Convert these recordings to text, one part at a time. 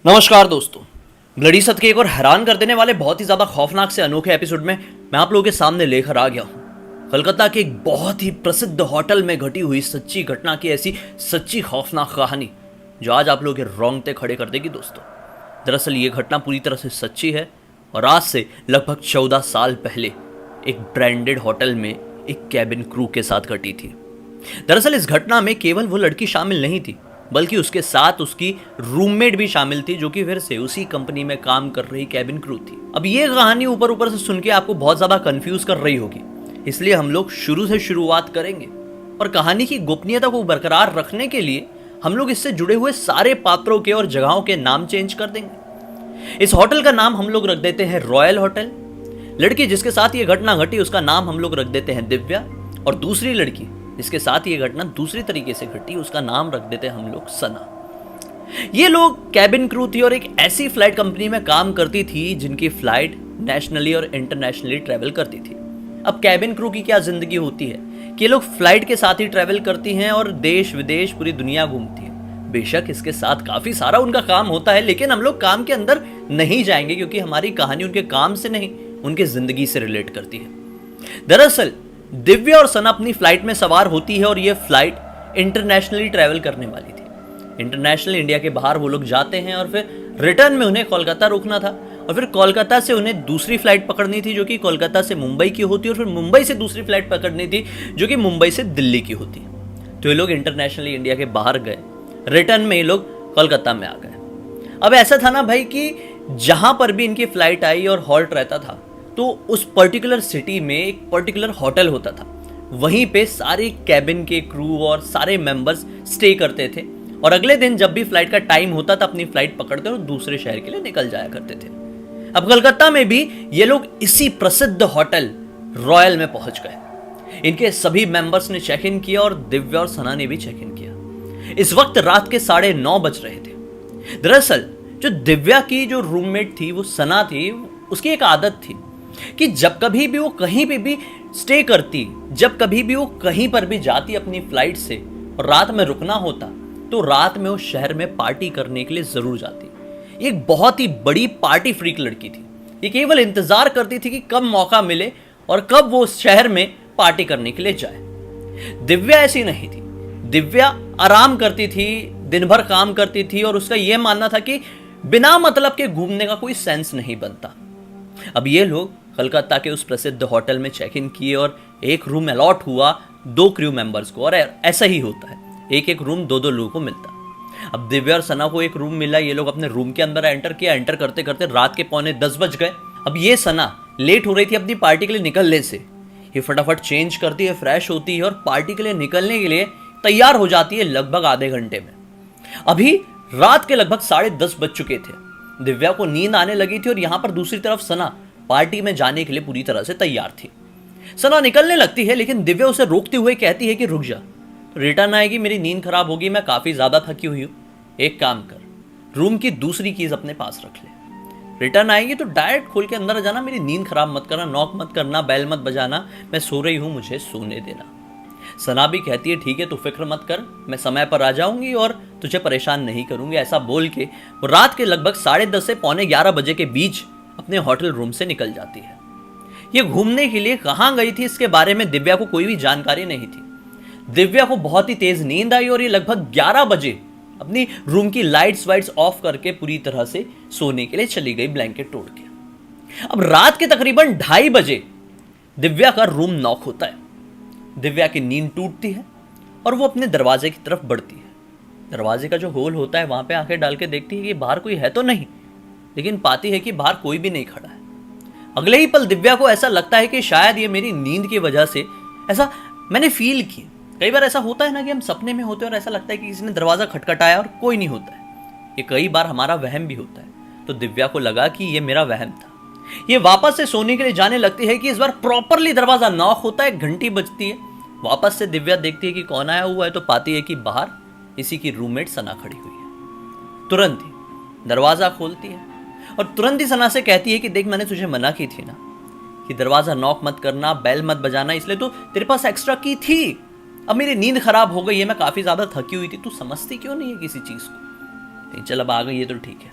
नमस्कार दोस्तों। ब्लडी सत्य के एक और हैरान कर देने वाले बहुत ही ज्यादा खौफनाक से अनोखे एपिसोड में मैं आप लोगों के सामने लेकर आ गया हूं कलकत्ता के एक बहुत ही प्रसिद्ध होटल में घटी हुई सच्ची घटना की ऐसी सच्ची खौफनाक कहानी जो आज आप लोगों के रोंगटे खड़े कर देगी दोस्तों। दरअसल ये घटना पूरी तरह से सच्ची है और आज से लगभग 14 साल पहले एक ब्रांडेड होटल में एक कैबिन क्रू के साथ घटी थी। दरअसल इस घटना में केवल वो लड़की शामिल नहीं थी बल्कि उसके साथ उसकी रूममेट भी शामिल थी जो कि फिर से उसी कंपनी में काम कर रही कैबिन क्रू थी। अब ये कहानी ऊपर ऊपर से सुन के आपको बहुत ज्यादा कंफ्यूज कर रही होगी, इसलिए हम लोग शुरू से शुरुआत करेंगे और कहानी की गोपनीयता को बरकरार रखने के लिए हम लोग इससे जुड़े हुए सारे पात्रों के और जगहों के नाम चेंज कर देंगे। इस होटल का नाम हम लोग रख देते हैं रॉयल होटल। लड़की जिसके साथ ये घटना घटी उसका नाम हम लोग रख देते हैं दिव्या, और दूसरी लड़की जिसके साथ ये घटना दूसरी तरीके से घटी उसका नाम रख देते हैं हम लोग सना। ये लोग कैबिन क्रू थी और एक ऐसी फ्लाइट कंपनी में काम करती थी जिनकी फ्लाइट नेशनली और इंटरनेशनली ट्रेवल करती थी। अब कैबिन क्रू की क्या जिंदगी होती है कि ये लोग फ्लाइट के साथ ही ट्रेवल करती हैं और देश विदेश पूरी दुनिया घूमती है। बेशक इसके साथ काफी सारा उनका काम होता है, लेकिन हम लोग काम के अंदर नहीं जाएंगे क्योंकि हमारी कहानी उनके काम से नहीं उनकी जिंदगी से रिलेट करती है। दरअसल दिव्या और सना अपनी फ्लाइट में सवार होती है और यह फ्लाइट इंटरनेशनली ट्रैवल करने वाली थी। इंटरनेशनल इंडिया के बाहर वो लोग जाते हैं और फिर रिटर्न में उन्हें कोलकाता रुकना था और फिर कोलकाता से उन्हें दूसरी फ्लाइट पकड़नी थी जो कि कोलकाता से मुंबई की होती और फिर मुंबई से दूसरी फ्लाइट पकड़नी थी जो कि मुंबई से दिल्ली की होती। तो ये लोग इंटरनेशनली इंडिया के बाहर गए, रिटर्न में ये लोग कोलकाता में आ गए। अब ऐसा था ना भाई कि जहां पर भी इनकी फ्लाइट आई और हॉल्ट रहता था तो उस पर्टिकुलर सिटी में एक पर्टिकुलर होटल होता था, वहीं पे सारे कैबिन के क्रू और सारे मेंबर्स स्टे करते थे और अगले दिन जब भी फ्लाइट का टाइम होता था अपनी फ्लाइट पकड़ते और दूसरे शहर के लिए निकल जाया करते थे। अब कलकत्ता में भी ये लोग इसी प्रसिद्ध होटल रॉयल में पहुंच गए। इनके सभी मेंबर्स ने चेक इन किया और दिव्या और सना ने भी चेक इन किया। इस वक्त रात के 9:30 बज रहे थे। दरअसल जो दिव्या की जो रूममेट थी वो सना थी, उसकी एक आदत थी कि जब कभी भी वो कहीं पे भी स्टे करती, जब कभी भी वो कहीं पर भी जाती अपनी फ्लाइट से और रात में रुकना होता तो रात में वो शहर में पार्टी करने के लिए जरूर जाती। एक बहुत ही बड़ी पार्टी फ्रीक लड़की थी। ये केवल इंतजार करती थी कि कब मौका मिले और कब वो उस शहर में पार्टी करने के लिए जाए। दिव्या ऐसी नहीं थी। दिव्या आराम करती थी, दिन भर काम करती थी और उसका यह मानना था कि बिना मतलब के घूमने का कोई सेंस नहीं बनता। अब ये लोग कलकत्ता के उस प्रसिद्ध होटल में चेक इन किए और एक रूम अलॉट हुआ 2 क्रू मेंबर्स को, और ऐसा ही होता है, एक एक रूम 2-2 लोगों को मिलता। अब दिव्या और सना को एक रूम मिला, ये लोग अपने रूम के अंदर एंटर किया। एंटर करते करते रात के 9:45 बज गए। अब ये सना लेट हो रही थी अपनी पार्टी के लिए निकलने से। ये फटाफट चेंज करती है, फ्रेश होती है और पार्टी के लिए निकलने के लिए तैयार हो जाती है लगभग आधे घंटे में। अभी रात के लगभग 10:30 बज चुके थे। दिव्या को नींद आने लगी थी और यहां पर दूसरी तरफ सना पार्टी में जाने के लिए पूरी तरह से तैयार थी। सना निकलने लगती है लेकिन दिव्या उसे रोकते हुए कहती है कि रुक जा, रिटर्न आएगी, मेरी नींद खराब होगी, मैं काफी ज्यादा थकी हुई हूं। एक काम कर, रूम की दूसरी कीज अपने पास रख ले। रिटर्न आएगी तो डायरेक्ट खोल के अंदर जाना, मेरी नींद खराब मत करना, नॉक मत करना, बेल मत बजाना, मैं सो रही हूं, मुझे सोने देना। सना भी कहती है ठीक है, तू फिक्र मत कर, मैं समय पर आ जाऊंगी और तुझे परेशान नहीं करूंगी। ऐसा बोल के वो रात के लगभग 10:30 से 11:45 बजे के बीच अपने होटल रूम से निकल जाती है। ये घूमने के लिए कहां गई थी इसके बारे में दिव्या को कोई भी जानकारी नहीं थी। दिव्या को बहुत ही तेज नींद आई और ये लगभग 11 बजे अपनी रूम की लाइट्स ऑफ करके पूरी तरह से सोने के लिए चली गई ब्लैंकेट तोड़ के। अब रात के तकरीबन 2:30 बजे दिव्या का रूम नॉक होता है। दिव्या की नींद टूटती है और वो अपने दरवाजे की तरफ बढ़ती है। दरवाजे का जो होल होता है वहां पे आंखें डाल के देखती है कि बाहर कोई है तो नहीं, लेकिन पाती है कि बाहर कोई भी नहीं खड़ा है। अगले ही पल दिव्या को ऐसा लगता है कि शायद ये मेरी नींद की वजह से ऐसा मैंने फील किया। कई बार ऐसा होता है ना कि हम सपने में होते हैं और ऐसा लगता है कि किसी ने दरवाजा खटखटाया और कोई नहीं होता है। ये कई बार हमारा वहम भी होता है। तो दिव्या को लगा कि ये मेरा वहम था। ये वापस से सोने के लिए जाने लगती है कि इस बार प्रॉपरली दरवाजा नॉक होता है, घंटी बजती है। वापस से दिव्या देखती है कि कौन आया हुआ है तो पाती है कि बाहर इसी की रूममेट सना खड़ी हुई है। तुरंत ही दरवाजा खोलती है और तुरंत ही सना से कहती है कि देख, मैंने तुझे मना की थी ना कि दरवाजा नॉक मत करना, बेल मत बजाना, इसलिए तो तेरे पास एक्स्ट्रा की थी। अब मेरी नींद खराब हो गई है, मैं काफी ज्यादा थकी हुई थी, तू समझती क्यों नहीं है किसी चीज को? नहीं, चल अब आ गई है तो ठीक है।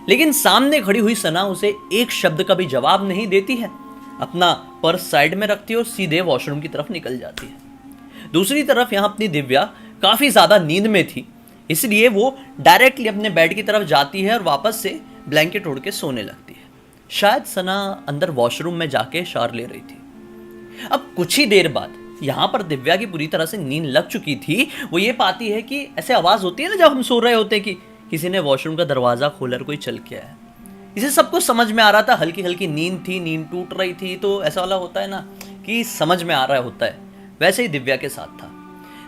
लेकिन सामने खड़ी हुई सना उसे एक शब्द का भी जवाब नहीं देती है, अपना पर्स साइड में रखती है और सीधे वॉशरूम की तरफ निकल जाती है। दूसरी तरफ यहाँ अपनी दिव्या काफ़ी ज़्यादा नींद में थी, इसलिए वो डायरेक्टली अपने बेड की तरफ जाती है और वापस से ब्लैंकेट ओढ़ के सोने लगती है। शायद सना अंदर वॉशरूम में जाके शावर ले रही थी। अब कुछ ही देर बाद यहाँ पर दिव्या की पूरी तरह से नींद लग चुकी थी। वो ये पाती है कि ऐसे आवाज़ होती है ना जब हम सो रहे होते हैं कि किसी ने वॉशरूम का दरवाज़ा खोला और कोई चल के आया। इसे सब कुछ समझ में आ रहा था, हल्की हल्की नींद थी, नींद टूट रही थी, तो ऐसा वाला होता है ना कि समझ में आ रहा होता है, वैसे ही दिव्या के साथ था।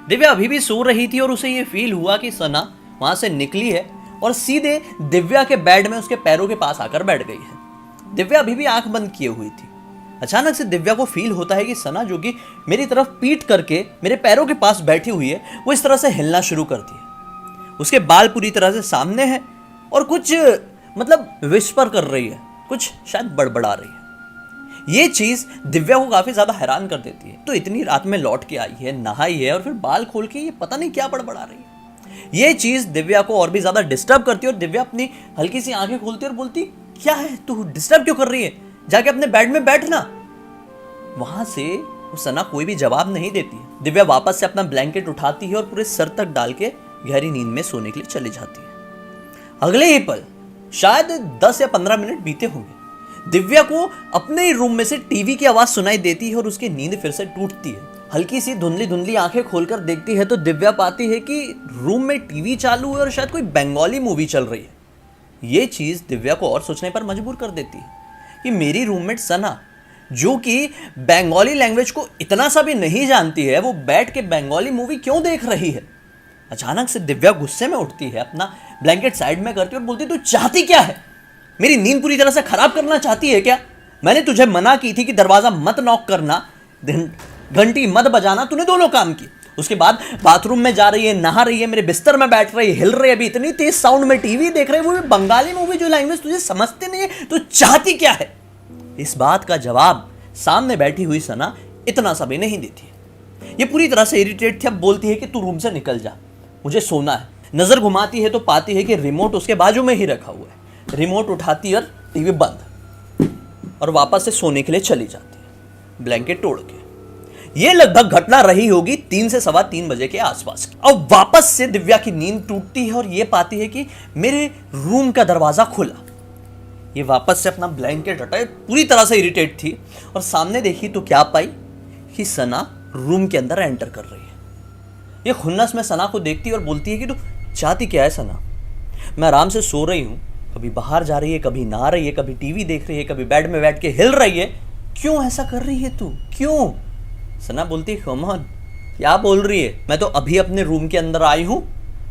दिव्या अभी भी सो रही थी और उसे ये फील हुआ कि सना वहाँ से निकली है और सीधे दिव्या के बेड में उसके पैरों के पास आकर बैठ गई है। दिव्या अभी भी आंख बंद किए हुई थी। अचानक से दिव्या को फील होता है कि सना, जो कि मेरी तरफ पीठ करके मेरे पैरों के पास बैठी हुई है, वो इस तरह से हिलना शुरू करती है। उसके बाल पूरी तरह से सामने हैं और कुछ विस्पर कर रही है, कुछ शायद बड़बड़ा रही है। ये चीज़ दिव्या को काफ़ी ज़्यादा हैरान कर देती है। तो इतनी रात में लौट के आई है, नहाई है और फिर बाल खोल के ये पता नहीं क्या बड़बड़ा रही है। ये चीज़ दिव्या को और भी ज़्यादा डिस्टर्ब करती है और दिव्या अपनी हल्की सी आंखें खोलती है और बोलती, क्या है, तू डिस्टर्ब क्यों कर रही है, जाके अपने बेड में बैठना। वहां से वो सना कोई भी जवाब नहीं देती है। दिव्या वापस से अपना ब्लैंकेट उठाती है और पूरे सर तक डाल के गहरी नींद में सोने के लिए चली जाती है। अगले ही पल शायद 10 या 15 मिनट बीते होंगे, दिव्या को अपने ही रूम में से टीवी की आवाज सुनाई देती है और उसकी नींद फिर से टूटती है। हल्की सी धुंधली धुंधली आंखें खोलकर देखती है तो दिव्या पाती है कि रूम में टीवी चालू है और शायद कोई बंगाली मूवी चल रही है। ये चीज दिव्या को और सोचने पर मजबूर कर देती है कि मेरी रूममेट सना, जो कि बंगाली लैंग्वेज को इतना सा भी नहीं जानती है, वो बैठ के बंगाली मूवी क्यों देख रही है। अचानक से दिव्या गुस्से में उठती है, अपना ब्लैंकेट साइड में करती है और बोलती, तू चाहती क्या है, मेरी नींद पूरी तरह से खराब करना चाहती है क्या? मैंने तुझे मना की थी कि दरवाजा मत नॉक करना, घंटी मत बजाना, तूने दोनों काम की। उसके बाद बाथरूम में जा रही है, नहा रही है, मेरे बिस्तर में बैठ रही है, हिल रही है, अभी इतनी तेज साउंड में टीवी देख रहे हैं, वो भी बंगाली मूवी, जो लैंग्वेज तुझे समझते नहीं है, तो चाहती क्या है? इस बात का जवाब सामने बैठी हुई सना इतना सा भी नहीं देती। ये पूरी तरह से इरिटेट थी। अब बोलती है कि तू रूम से निकल जा, मुझे सोना है। नजर घुमाती है तो पाती है कि रिमोट उसके बाजू में ही रखा हुआ है। रिमोट उठाती और टीवी बंद और वापस से सोने के लिए चली जाती है, ब्लैंकेट तोड़ के। ये लगभग घटना रही होगी 3 से 3:15 बजे के आसपास। अब वापस से दिव्या की नींद टूटती है और ये पाती है कि मेरे रूम का दरवाजा खुला। ये वापस से अपना ब्लैंकेट हटाए, पूरी तरह से इरिटेट थी और सामने देखी तो क्या पाई कि सना रूम के अंदर एंटर कर रही है। ये खुन्नस में सना को देखती है और बोलती है कि तू चाहती क्या है सना? मैं आराम से सो रही हूँ, कभी बाहर जा रही है, कभी नहा रही है, कभी टीवी देख रही है, कभी बेड में बैठ के हिल रही है, क्यों ऐसा कर रही है तू, क्यों? सना बोलती है, कम ऑन, क्या बोल रही है, मैं तो अभी अपने रूम के अंदर आई हूँ,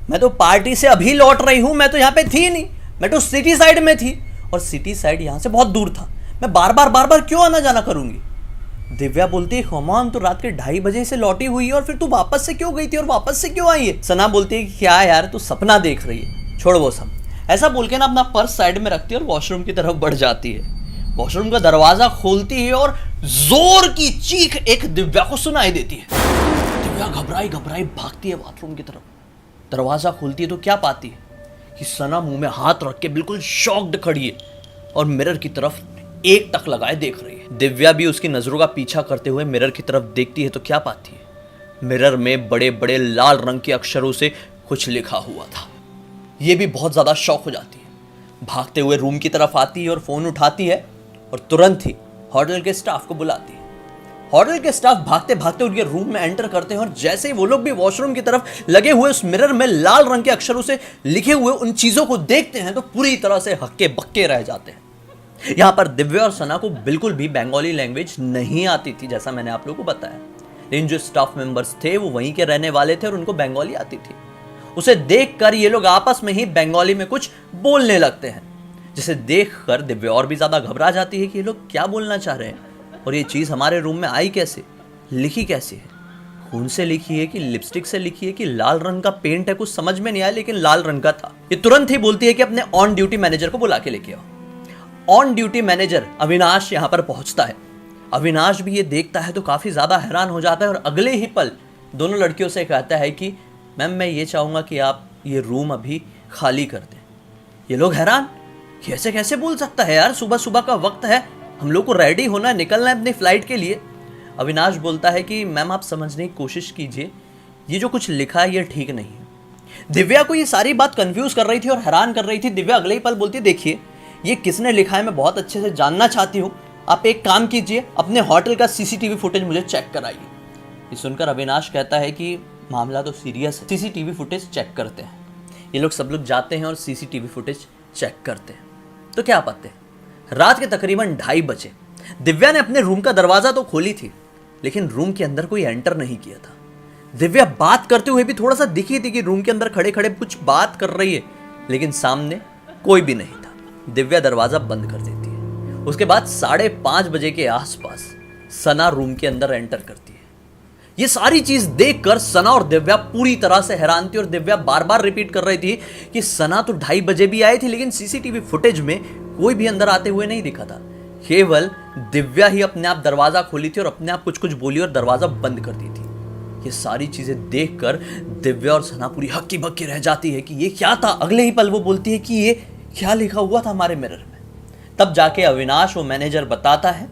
मैं तो पार्टी से अभी लौट रही हूँ, मैं तो यहाँ पे थी नहीं, मैं तो सिटी साइड में थी और सिटी साइड यहाँ से बहुत दूर था, मैं बार बार क्यों आना जाना करूंगी? दिव्या बोलती है, कमान, तो रात के 2:30 बजे से लौटी हुई है और फिर तू वापस से क्यों गई थी और वापस से क्यों आई है? सना बोलती है, क्या यार, तू सपना देख रही है, छोड़ वो सब। ऐसा बोल के ना अपना पर्स साइड में रखती है और वॉशरूम की तरफ बढ़ जाती है। वॉशरूम का दरवाजा खोलती है और जोर की चीख एक दिव्या को सुनाई देती है। दिव्या घबराई भागती है बाथरूम की तरफ। दरवाजा खोलती है तो क्या पाती है कि सना मुंह में हाथ रख के बिल्कुल शॉक्ड खड़ी है और मिरर की तरफ एक टक लगाए देख रही है। दिव्या भी उसकी नजरों का पीछा करते हुए मिरर की तरफ देखती है तो क्या पाती है, मिरर में बड़े बड़े लाल रंग के अक्षरों से कुछ लिखा हुआ था। ये भी बहुत ज्यादा शॉक हो जाती है, भागते हुए रूम की तरफ आती है और फोन उठाती है और तुरंत ही होटल के स्टाफ को बुलाती है। होटल के स्टाफ भागते भागते उनके रूम में एंटर करते हैं और जैसे ही वो लोग भी वॉशरूम की तरफ लगे हुए उस मिरर में लाल रंग के अक्षरों से लिखे हुए उन चीजों को देखते हैं तो पूरी तरह से हक्के बक्के रह जाते हैं। यहां पर दिव्या और सना को बिल्कुल भी बंगाली लैंग्वेज नहीं आती थी, जैसा मैंने आप लोगों को बताया, लेकिन जो स्टाफ मेंबर्स थे वो वहीं के रहने वाले थे और उनको बंगाली आती थी। उसे देखकर ये लोग आपस में ही बंगाली में कुछ बोलने लगते हैं, जिसे देखकर दिव्या और भी ज्यादा घबरा जाती है कि ये लोग क्या बोलना चाह रहे हैं और ये चीज हमारे रूम में आई कैसे, लिखी कैसे है, खून से लिखी है कि लिपस्टिक से लिखी है कि लाल रंग का पेंट है, कुछ समझ में नहीं आया, लेकिन लाल रंग का था। ये तुरंत ही बोलती है कि अपने ऑन ड्यूटी मैनेजर को बुला के लेके आओ। ऑन ड्यूटी मैनेजर अविनाश यहां पर पहुंचता है। अविनाश भी ये देखता है तो काफी ज्यादा हैरान हो जाता है और अगले ही पल दोनों लड़कियों से कहता है कि मैम, मैं ये चाहूंगा कि आप ये रूम अभी खाली कर दें। ये लोग हैरान कैसे कैसे बोल सकता है यार, सुबह सुबह का वक्त है, हम लोग को रेडी होना है, निकलना है अपनी फ्लाइट के लिए। अविनाश बोलता है कि मैम आप समझने की कोशिश कीजिए, ये जो कुछ लिखा है ये ठीक नहीं है। दिव्या को ये सारी बात कंफ्यूज कर रही थी और हैरान कर रही थी। दिव्या अगले ही पल बोलती है देखिए ये किसने लिखा है मैं बहुत अच्छे से जानना चाहती हूँ, आप एक काम कीजिए अपने होटल का सीसीटीवी फुटेज मुझे चेक कराइए। ये सुनकर अविनाश कहता है कि मामला तो सीरियस है, सीसीटीवी फुटेज चेक करते हैं। ये लोग सब लोग जाते हैं और सीसीटीवी फुटेज चेक करते हैं तो क्या पाते हैं, रात के तकरीबन 2:30 बजे दिव्या ने अपने रूम का दरवाजा तो खोली थी लेकिन रूम के अंदर कोई एंटर नहीं किया था। दिव्या बात करते हुए भी थोड़ा सा दिखी थी कि रूम के अंदर खड़े खड़े कुछ बात कर रही है, लेकिन सामने कोई भी नहीं था। दिव्या दरवाजा बंद कर देती है। उसके बाद 5:30 बजे के आसपास सना रूम के अंदर एंटर करती है। ये सारी चीज देखकर सना और दिव्या पूरी तरह से हैरान थी और दिव्या बार बार रिपीट कर रही थी कि सना तो 2:30 बजे भी आई थी लेकिन सीसीटीवी फुटेज में कोई भी अंदर आते हुए नहीं दिखा था। केवल दिव्या ही अपने आप दरवाजा खोली थी और अपने आप कुछ कुछ बोली और दरवाजा बंद कर दी थी। ये सारी चीजें देखकर दिव्या और सना पूरी हक्की बक्की रह जाती है कि ये क्या था। अगले ही पल वो बोलती है कि ये क्या लिखा हुआ था हमारे मिरर में। तब जाके अविनाश वो मैनेजर बताता है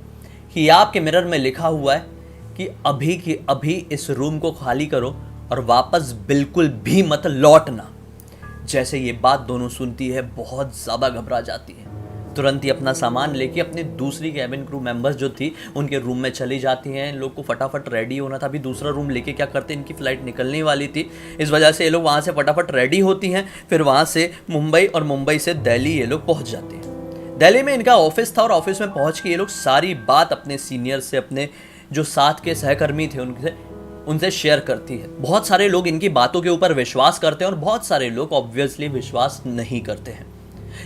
कि आपके मिरर में लिखा हुआ है कि अभी की अभी इस रूम को खाली करो और वापस बिल्कुल भी मत लौटना। जैसे ये बात दोनों सुनती है बहुत ज्यादा घबरा जाती है। तुरंत ही अपना सामान लेके अपनी दूसरी कैबिन क्रू मेंबर्स जो थी उनके रूम में चली जाती हैं। इन लोग को फटाफट रेडी होना था, अभी दूसरा रूम लेके क्या करते, इनकी फ्लाइट निकलने वाली थी, इस वजह से ये लोग वहाँ से फटाफट रेडी होती हैं। फिर वहाँ से मुंबई और मुंबई से दिल्ली ये लोग पहुँच जाते हैं। दिल्ली में इनका ऑफिस था और ऑफिस में पहुँच के ये लोग सारी बात अपने सीनियर से, अपने जो साथ के सहकर्मी थे उनसे शेयर करती है। बहुत सारे लोग इनकी बातों के ऊपर विश्वास करते हैं और बहुत सारे लोग ऑब्वियसली विश्वास नहीं करते हैं।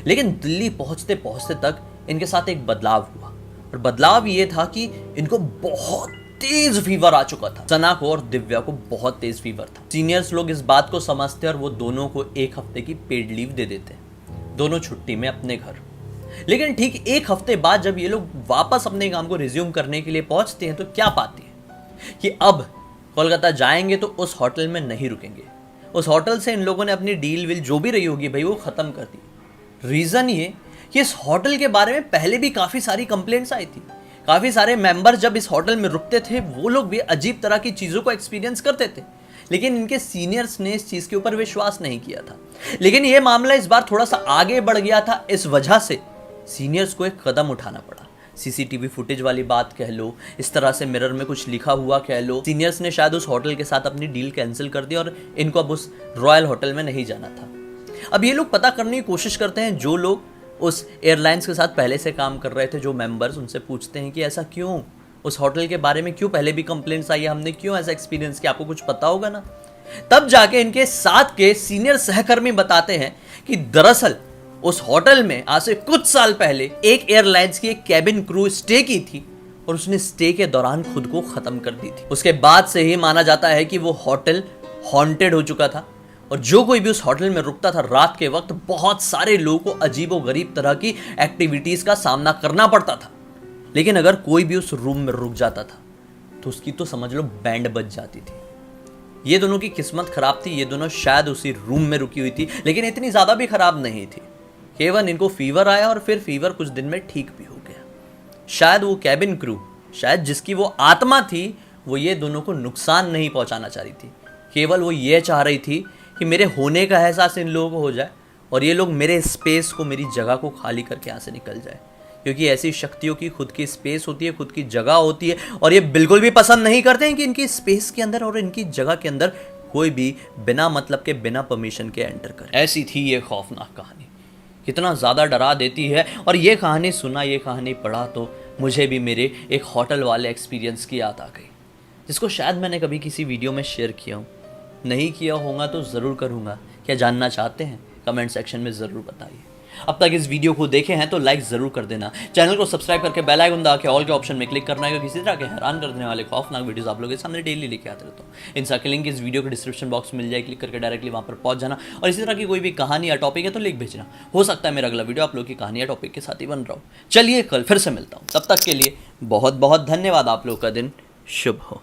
लेकिन दिल्ली पहुंचते पहुंचते तक इनके साथ एक बदलाव हुआ और बदलाव ये था कि इनको बहुत तेज फीवर आ चुका था। सना को और दिव्या को बहुत तेज फीवर था। सीनियर्स लोग इस बात को समझते और वो दोनों को 1 हफ्ते की पेड लीव दे देते, दोनों छुट्टी में अपने घर। लेकिन ठीक 1 हफ्ते बाद जब ये लोग वापस अपने काम को रिज्यूम करने के लिए पहुंचते हैं तो क्या पाते हैं कि अब कोलकाता जाएंगे तो उस होटल में नहीं रुकेंगे। उस होटल से इन लोगों ने अपनी डील विल जो भी रही होगी भाई वो खत्म कर दी। रीजन ये कि इस होटल के बारे में पहले भी काफी सारी कंप्लेंट्स आई थी। काफी सारे मेंबर जब इस होटल में रुकते थे वो लोग भी अजीब तरह की चीजों को एक्सपीरियंस करते थे, लेकिन इनके सीनियर्स ने इस चीज के ऊपर विश्वास नहीं किया था। लेकिन यह मामला इस बार थोड़ा सा आगे बढ़ गया था। इस वजह से सीनियर्स को एक कदम उठाना पड़ा। सीसीटीवी फुटेज वाली बात कह लो, इस तरह से मिरर में कुछ लिखा हुआ कह लो, सीनियर्स ने शायद उस होटल के साथ अपनी डील कैंसिल कर दी और इनको अब उस रॉयल होटल में नहीं जाना था। अब ये लोग पता करने की कोशिश करते हैं, जो लोग उस एयरलाइंस के साथ पहले से काम कर रहे थे, जो मेंबर्स, उनसे पूछते हैं कि ऐसा क्यों, उस होटल के बारे में क्यों पहले भी कंप्लेंट्स आई है, हमने क्यों ऐसा एक्सपीरियंस किया, आपको कुछ पता होगा ना। तब जाके इनके साथ के सीनियर सहकर्मी बताते हैं कि दरअसल उस होटल में आज से कुछ साल पहले एक एयरलाइंस की एक कैबिन क्रू स्टे की थी और उसने स्टे के दौरान खुद को खत्म कर दी थी। उसके बाद से ही माना जाता है कि वो होटल हॉन्टेड हो चुका था और जो कोई भी उस होटल में रुकता था रात के वक्त बहुत सारे लोगों को अजीबोगरीब तरह की एक्टिविटीज का सामना करना पड़ता था। लेकिन अगर कोई भी उस रूम में रुक जाता था तो उसकी तो समझ लो बैंड बज जाती थी। ये दोनों की किस्मत खराब थी, ये दोनों शायद उसी रूम में रुकी हुई थी, लेकिन इतनी ज्यादा भी खराब नहीं थी। केवल इनको फीवर आया और फिर फीवर कुछ दिन में ठीक भी हो गया। शायद वो कैबिन क्रू, शायद जिसकी वो आत्मा थी, वो ये दोनों को नुकसान नहीं पहुंचाना चाह रही थी। केवल वो ये चाह रही थी कि मेरे होने का एहसास इन लोगों को हो जाए और ये लोग मेरे स्पेस को, मेरी जगह को खाली करके यहाँ से निकल जाए। क्योंकि ऐसी शक्तियों की खुद की स्पेस होती है, खुद की जगह होती है और ये बिल्कुल भी पसंद नहीं करते हैं कि इनकी स्पेस के अंदर और इनकी जगह के अंदर कोई भी बिना मतलब के, बिना परमिशन के एंटर करे। ऐसी थी ये खौफनाक कहानी, कितना ज़्यादा डरा देती है। और ये कहानी सुना, ये कहानी पढ़ा तो मुझे भी मेरे एक होटल वाले एक्सपीरियंस की याद आ गई, जिसको शायद मैंने कभी किसी वीडियो में शेयर किया हूँ। नहीं किया होगा तो ज़रूर करूँगा। क्या जानना चाहते हैं? कमेंट सेक्शन में ज़रूर बताइए। अब तक इस वीडियो को देखे हैं तो लाइक ज़रूर कर देना, चैनल को सब्सक्राइब करके बेल आइकन दबा के ऑल के ऑप्शन में क्लिक करना है, क्योंकि किसी तरह के हैरान कर देने वाले खौफनाक वीडियोस आप लोगों के सामने डेली लेके आते रहता हूँ। इन सबके लिंक इस वीडियो के डिस्क्रिप्शन बॉक्स में मिल जाए, क्लिक करके डायरेक्टली वहाँ पर पहुँच जाना। और इसी तरह की कोई भी कहानी या टॉपिक है तो लिख भेजना, हो सकता है मेरा अगला वीडियो आप लोग की कहानी या टॉपिक के साथ ही बन रहा हो। चलिए कल फिर से मिलता हूँ, तब तक के लिए बहुत बहुत धन्यवाद। आप लोग का दिन शुभ हो।